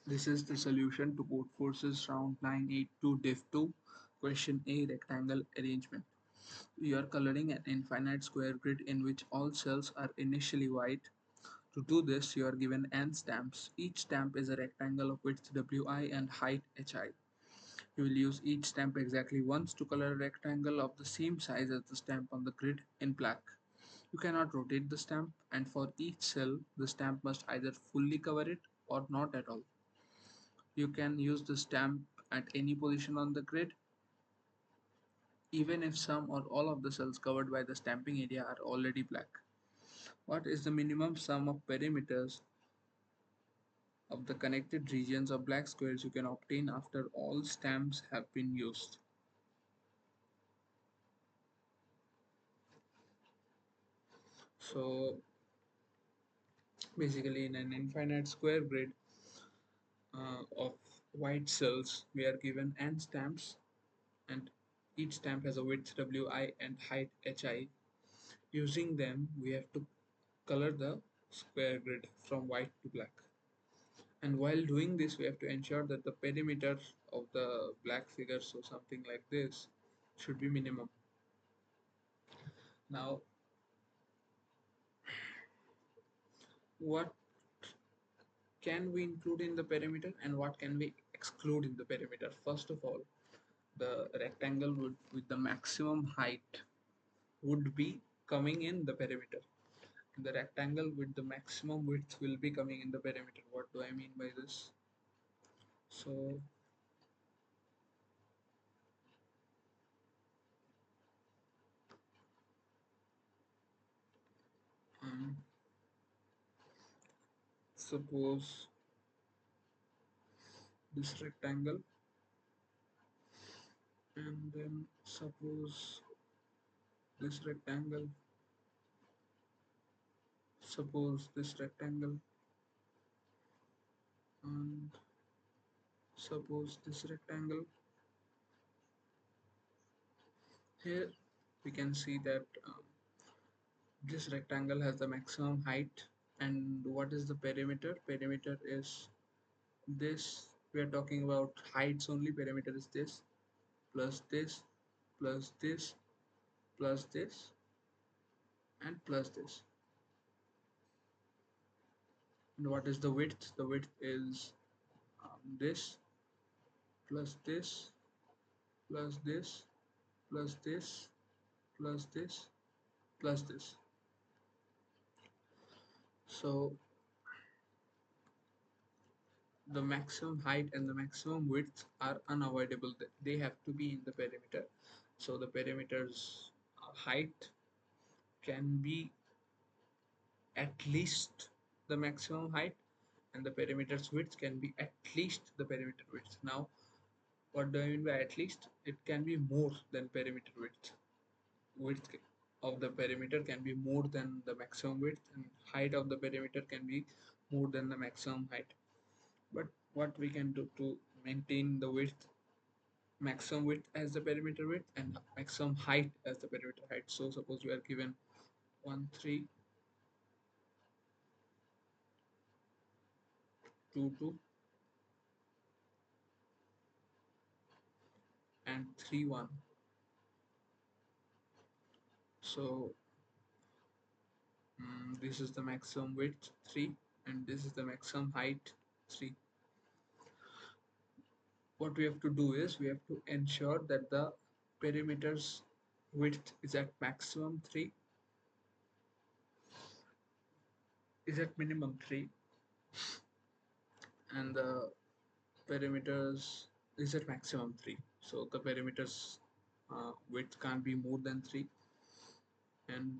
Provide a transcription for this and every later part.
This is the solution to Codeforces round 982 div 2 question A rectangle arrangement. We are coloring an infinite square grid in which all cells are initially white. To do this, you are given n stamps. Each stamp is a rectangle of width wi and height hi. You will use each stamp exactly once to color a rectangle of the same size as the stamp on the grid in black. You cannot rotate the stamp, and for each cell, the stamp must either fully cover it or not at all. You can use the stamp at any position on the grid, even if some or all of the cells covered by the stamping area are already black. What is the minimum sum of perimeters of the connected regions of black squares you can obtain after all stamps have been used? So basically, in an infinite square grid of white cells, we are given n stamps, and each stamp has a width wi and height hi. Using them, we have to color the square grid from white to black. And while doing this, we have to ensure that the perimeter of the black figure, so something like this, should be minimum. Now, what can we include in the perimeter and what can we exclude in the perimeter? First of all, the rectangle would with the maximum height would be coming in the perimeter. The rectangle with the maximum width will be coming in the perimeter. What do I mean by this? So um, suppose this rectangle, and then suppose this rectangle, suppose this rectangle, and suppose this rectangle. Here we can see that this rectangle has the maximum height. And what is the perimeter? Perimeter is this. We are talking about heights only. Perimeter is this plus this plus this plus this and plus this. And what is the width? The width is this plus this plus this plus this plus this plus this. So the maximum height and the maximum width are unavoidable. They have to be in the perimeter. So the perimeter's height can be at least the maximum height, and the perimeter's width can be at least the perimeter width. Now, what do I mean by at least? It can be more than perimeter width. Width of the perimeter can be more than the maximum width, and height of the perimeter can be more than the maximum height. But what we can do to maintain the width, maximum width as the perimeter width and maximum height as the perimeter height. So suppose we are given 1 3 2 2 and 3 1. So this is the maximum width 3 and this is the maximum height 3. What we have to do is we have to ensure that the perimeter's width is at maximum 3, is at minimum 3, and the perimeters is at maximum 3. So the perimeter's width can't be more than 3, and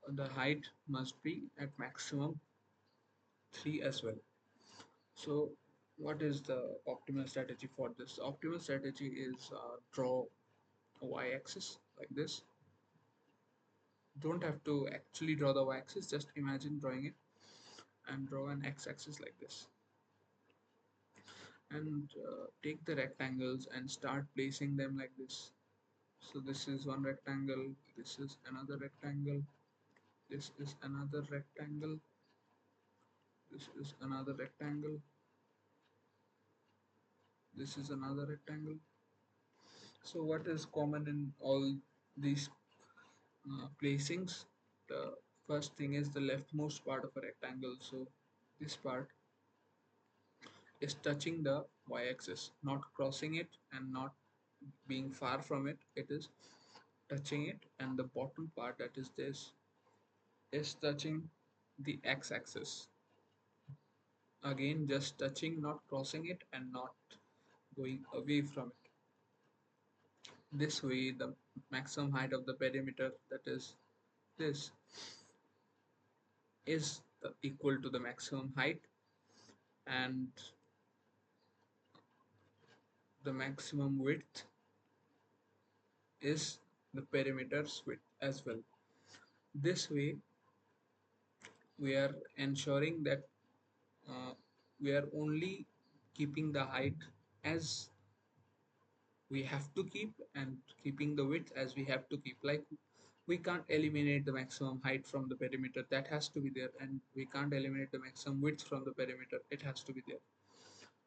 the height must be at maximum 3 as well. So what is the optimal strategy for this? The optimal strategy is draw a y-axis like this. Don't have to actually draw the y-axis, just imagine drawing it, and draw an x-axis like this, and take the rectangles and start placing them like this. So this is one rectangle, this is another rectangle, this is another rectangle, this is another rectangle, This is another rectangle. So what is common in all these placings? The first thing is the leftmost part of a rectangle. So this part is touching the y-axis, not crossing it and not being far from it. It is touching it, and the bottom part, that is this, is touching the x-axis. Again, just touching, not crossing it and not going away from it. This way, the maximum height of the perimeter, that is this, is equal to the maximum height, and the maximum width is the perimeter's width as well. This way, we are ensuring that uh, we are only keeping the height as we have to keep and keeping the width as we have to keep. Like, we can't eliminate the maximum height from the perimeter, that has to be there, and we can't eliminate the maximum width from the perimeter, it has to be there.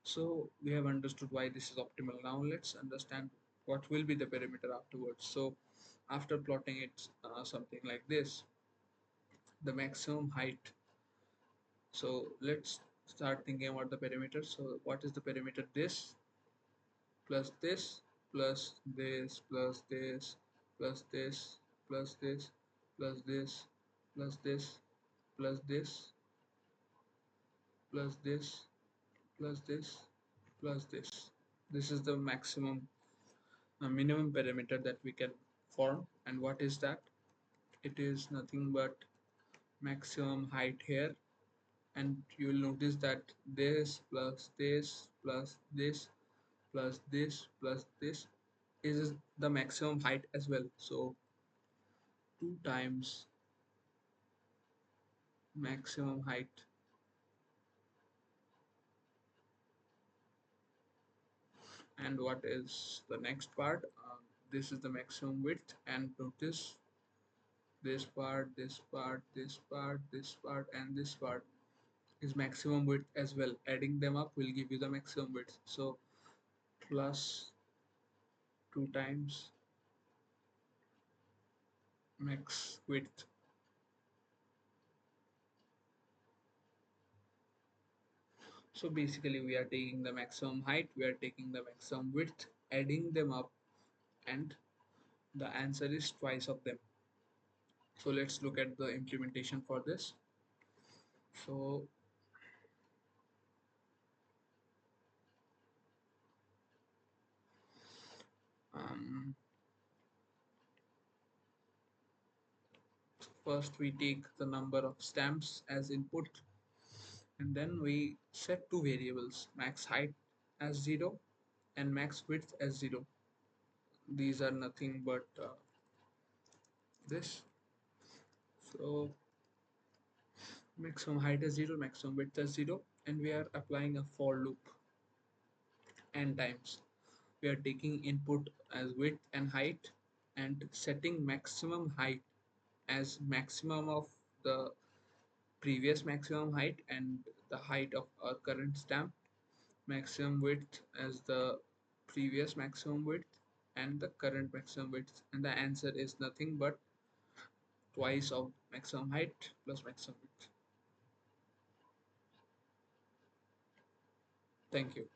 So we have understood why this is optimal. Now let's understand what will be the perimeter afterwards. So after plotting it something like this, the maximum height. So let's start thinking about the perimeter. So what is the perimeter? This plus this plus this plus this plus this plus this plus this plus this plus this plus this plus this plus this. This is the maximum minimum parameter that we can form. And what is that? It is nothing but maximum height here, and you will notice that this plus this plus this plus this plus this is the maximum height as well. So 2 times maximum height. And what is the next part? This is the maximum width, and notice this part, this part, this part, this part, and this part is maximum width as well. Adding them up will give you the maximum width. So plus 2 times max width. So basically we are taking the maximum height, we are taking the maximum width, adding them up, and the answer is twice of them. So let's look at the implementation for this. So um, first we take the number of stamps as input, and then we set two variables, max height as 0 and max width as 0. These are nothing but this. So maximum height is 0, maximum width is 0, and we are applying a for loop n times. We are taking input as width and height and setting maximum height as maximum of the previous maximum height and the height of our current stamp, maximum width as the previous maximum width and the current maximum width, and the answer is nothing but twice of maximum height plus maximum width. Thank you.